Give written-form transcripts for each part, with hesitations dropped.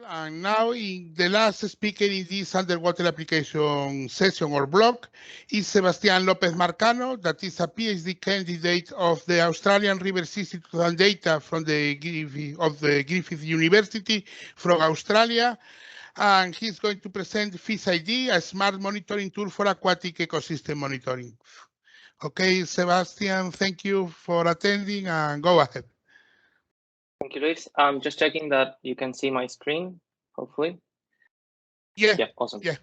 And now the last speaker in this underwater application session or block is Sebastian Lopez-Marcano, that is a PhD candidate of the Australian River System and Data from the Griffith University from Australia. And he's going to present FishID, a smart monitoring tool for aquatic ecosystem monitoring. Okay, Sebastian, thank you for attending and go ahead. Thank you, Luis. I'm just checking that you can see my screen, hopefully. Yeah. Awesome. Yeah.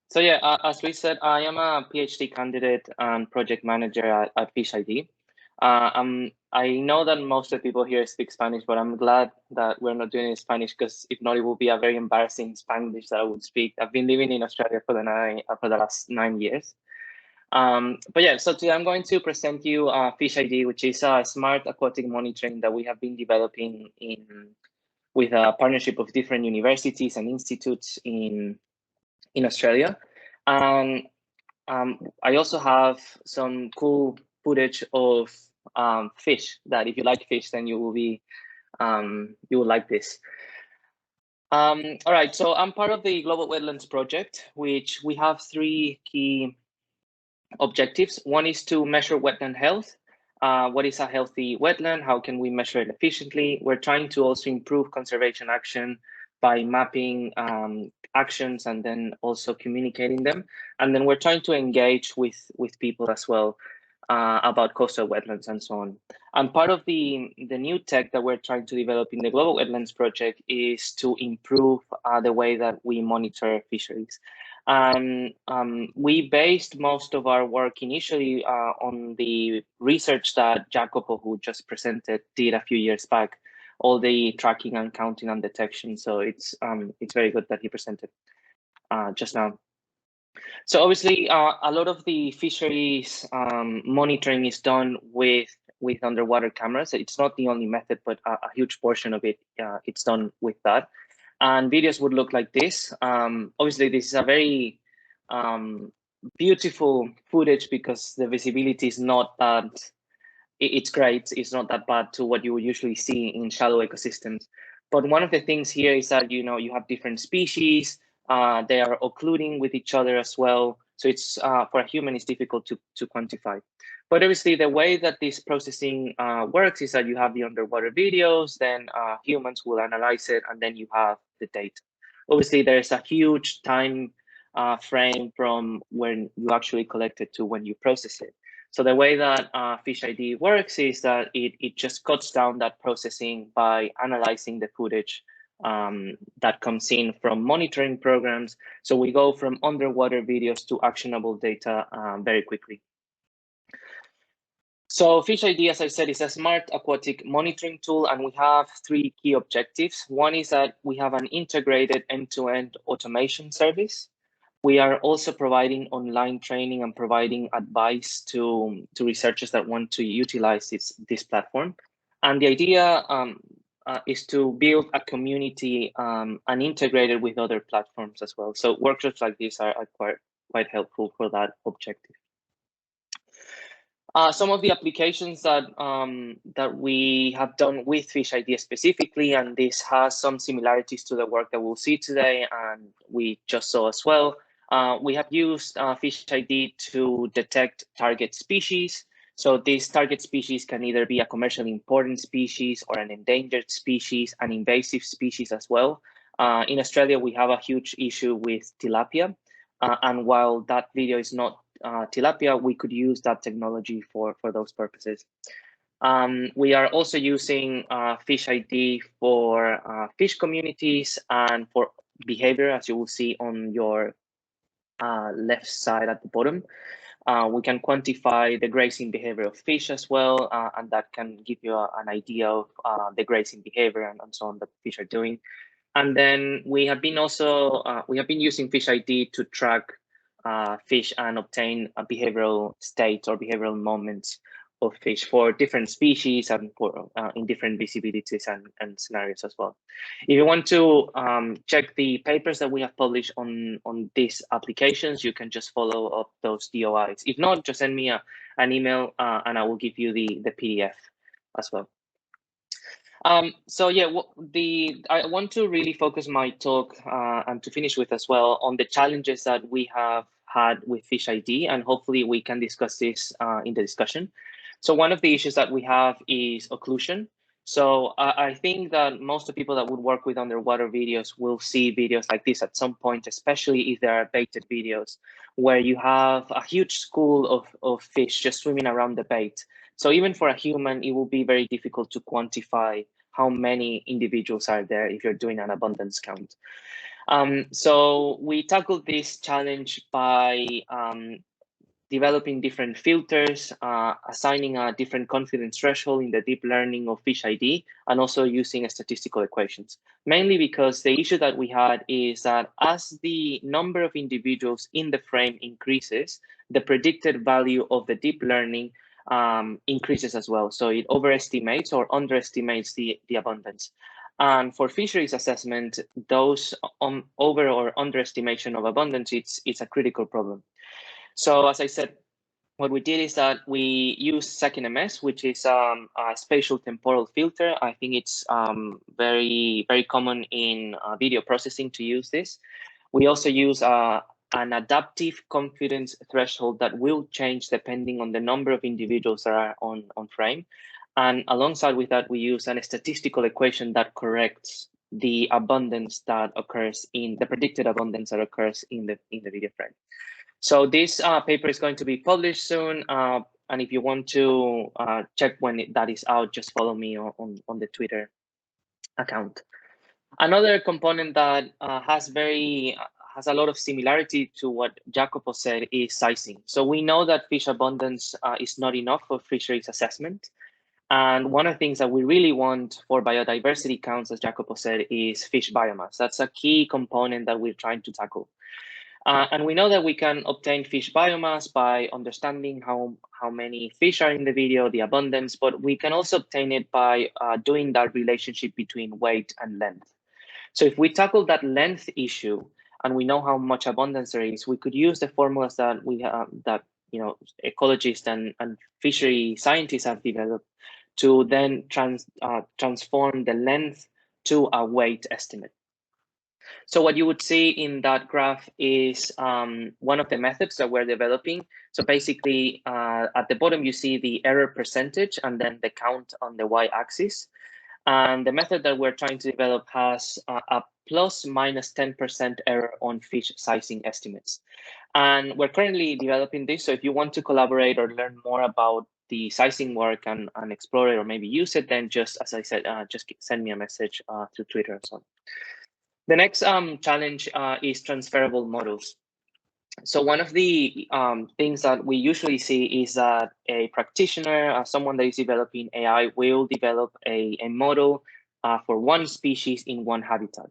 So yeah, as Luis said, I am a PhD candidate and project manager at FishID. I know that most of the people here speak Spanish, but I'm glad that we're not doing it in Spanish, because if not, it will be a very embarrassing Spanish that I would speak. I've been living in Australia for the last 9 years. But yeah, so today I'm going to present you FishID, which is a smart aquatic monitoring that we have been developing with a partnership of different universities and institutes in Australia. And I also have some cool footage of fish that, if you like fish, then you will like this. All right, so I'm part of the Global Wetlands Project, which we have 3 key objectives. One is to measure wetland health. What is a healthy wetland? How can we measure it efficiently? We're trying to also improve conservation action by mapping actions and then also communicating them. And then we're trying to engage with people as well about coastal wetlands and so on. And part of the new tech that we're trying to develop in the Global Wetlands Project is to improve the way that we monitor fisheries. We based most of our work initially on the research that Jacopo, who just presented, did a few years back, all the tracking and counting and detection. So it's very good that he presented just now. So obviously, a lot of the fisheries monitoring is done with underwater cameras. It's not the only method, but a huge portion of it, it's done with that. And videos would look like this. Obviously, this is a very beautiful footage because the visibility is not that, it's great. It's not that bad to what you would usually see in shallow ecosystems. But one of the things here is that, you have different species. They are occluding with each other as well. So it's for a human, it's difficult to quantify. But obviously, the way that this processing works is that you have the underwater videos, then humans will analyze it, and then you have the data. Obviously, there's a huge time frame from when you actually collect it to when you process it. So the way that FishID works is that it just cuts down that processing by analyzing the footage that comes in from monitoring programs. So we go from underwater videos to actionable data very quickly. So FishID, as I said, is a smart aquatic monitoring tool, and we have 3 key objectives. One is that we have an integrated end-to-end automation service. We are also providing online training and providing advice to researchers that want to utilize this platform. And the idea is to build a community and integrate it with other platforms as well. So workshops like this are quite helpful for that objective. Some of the applications that we have done with FishID specifically, and this has some similarities to the work that we'll see today and we just saw as well. We have used FishID to detect target species. So this target species can either be a commercially important species or an endangered species, an invasive species as well. In Australia, we have a huge issue with tilapia. And while that video is not tilapia, we could use that technology for those purposes. We are also using FishID for fish communities and for behavior, as you will see on your left side at the bottom. We can quantify the grazing behavior of fish as well, and that can give you an idea of the grazing behavior and so on that fish are doing. And then we have been using FishID to track fish and obtain a behavioral state or behavioral moments of fish for different species and for in different visibilities and scenarios as well. If you want to check the papers that we have published on these applications, you can just follow up those DOIs. If not, just send me an email and I will give you the PDF as well. So yeah, I want to really focus my talk and to finish with as well on the challenges that we have had with FishID, and hopefully we can discuss this in the discussion. So one of the issues that we have is occlusion. So I think that most of the people that would work with underwater videos will see videos like this at some point, especially if they are baited videos, where you have a huge school of fish just swimming around the bait. So even for a human, it will be very difficult to quantify how many individuals are there if you're doing an abundance count. So we tackled this challenge by developing different filters, assigning a different confidence threshold in the deep learning of FishID, and also using statistical equations. Mainly because the issue that we had is that as the number of individuals in the frame increases, the predicted value of the deep learning increases as well. So it overestimates or underestimates the abundance. And for fisheries assessment, those over or underestimation of abundance, it's a critical problem. So as I said, what we did is that we use SICAPTOR, which is a spatial temporal filter. I think it's very, very common in video processing to use this. We also use an adaptive confidence threshold that will change depending on the number of individuals that are on frame. And alongside with that, we use a statistical equation that corrects the abundance that occurs in the predicted abundance that occurs in the video frame. So this paper is going to be published soon. And if you want to check when that is out, just follow me on the Twitter account. Another component that has a lot of similarity to what Jacopo said is sizing. So we know that fish abundance is not enough for fisheries assessment. And one of the things that we really want for biodiversity counts, as Jacopo said, is fish biomass. That's a key component that we're trying to tackle. And we know that we can obtain fish biomass by understanding how many fish are in the video, the abundance, but we can also obtain it by doing that relationship between weight and length. So if we tackle that length issue and we know how much abundance there is, we could use the formulas that we have, that ecologists and fishery scientists have developed to then transform the length to a weight estimate. So what you would see in that graph is one of the methods that we're developing. So basically, at the bottom, you see the error percentage and then the count on the y-axis. And the method that we're trying to develop has a plus minus 10% error on fish sizing estimates. And we're currently developing this. So if you want to collaborate or learn more about the sizing work and explore it or maybe use it, then just, as I said, just send me a message through Twitter or so on. The next challenge is transferable models. So one of the things that we usually see is that a practitioner, someone that is developing AI, will develop a model for one species in one habitat.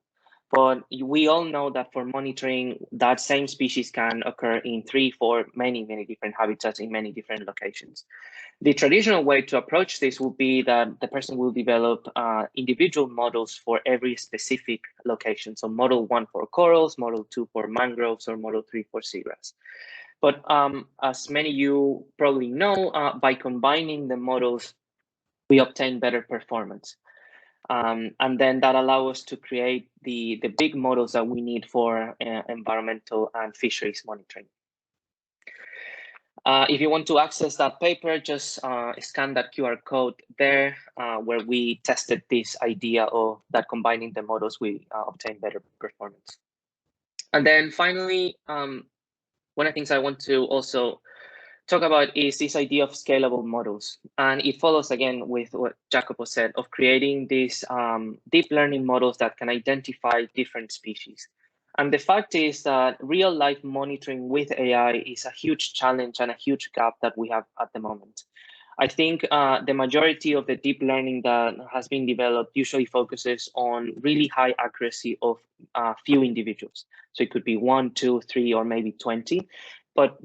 But we all know that for monitoring, that same species can occur in 3, 4, many different habitats in many different locations. The traditional way to approach this would be that the person will develop individual models for every specific location. So model 1 for corals, model 2 for mangroves, or model 3 for seagrass. But as many of you probably know, by combining the models, we obtain better performance. And then that allows us to create the big models that we need for environmental and fisheries monitoring. If you want to access that paper, just scan that QR code there, where we tested this idea of that combining the models, we obtain better performance. And then finally, one of the things I want to also talk about is this idea of scalable models. And it follows again with what Jacopo said of creating these deep learning models that can identify different species. And the fact is that real life monitoring with AI is a huge challenge and a huge gap that we have at the moment. I think the majority of the deep learning that has been developed usually focuses on really high accuracy of few individuals. So it could be 1, 2, 3, or maybe 20. But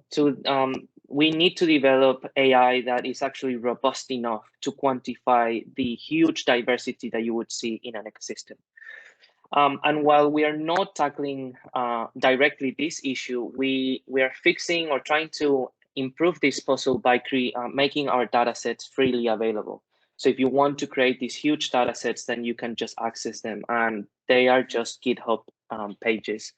we need to develop AI that is actually robust enough to quantify the huge diversity that you would see in an ecosystem. And while we are not tackling directly this issue, we are fixing or trying to improve this puzzle by making our data sets freely available. So if you want to create these huge data sets, then you can just access them, and they are just GitHub pages.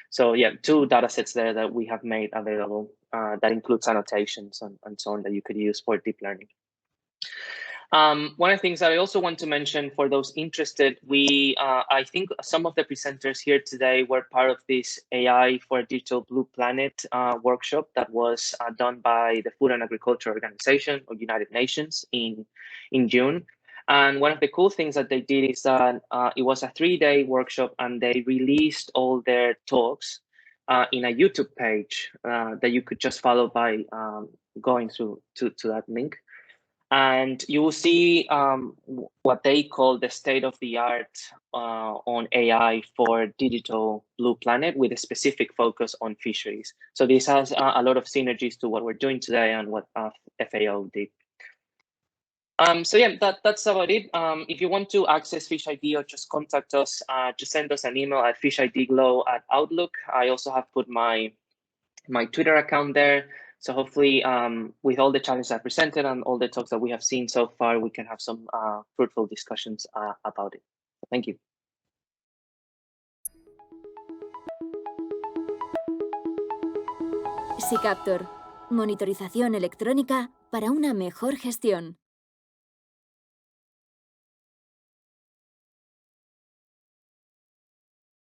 So yeah, 2 data sets there that we have made available that includes annotations and so on that you could use for deep learning. One of the things that I also want to mention for those interested, I think some of the presenters here today were part of this AI for a Digital Blue Planet workshop that was done by the Food and Agriculture Organization of United Nations in June. And one of the cool things that they did is that it was a 3-day workshop, and they released all their talks in a YouTube page that you could just follow by going through to that link. And you will see what they call the state-of-the-art on AI for Digital Blue Planet, with a specific focus on fisheries. So this has a lot of synergies to what we're doing today and what FAO did. So yeah, that's about it. If you want to access FishID or just contact us, just send us an email at fishidglow@outlook. I also have put my Twitter account there. So hopefully, with all the challenges I presented and all the talks that we have seen so far, we can have some fruitful discussions about it. Thank you. SICAPTOR, monitorización electrónica para una mejor gestión.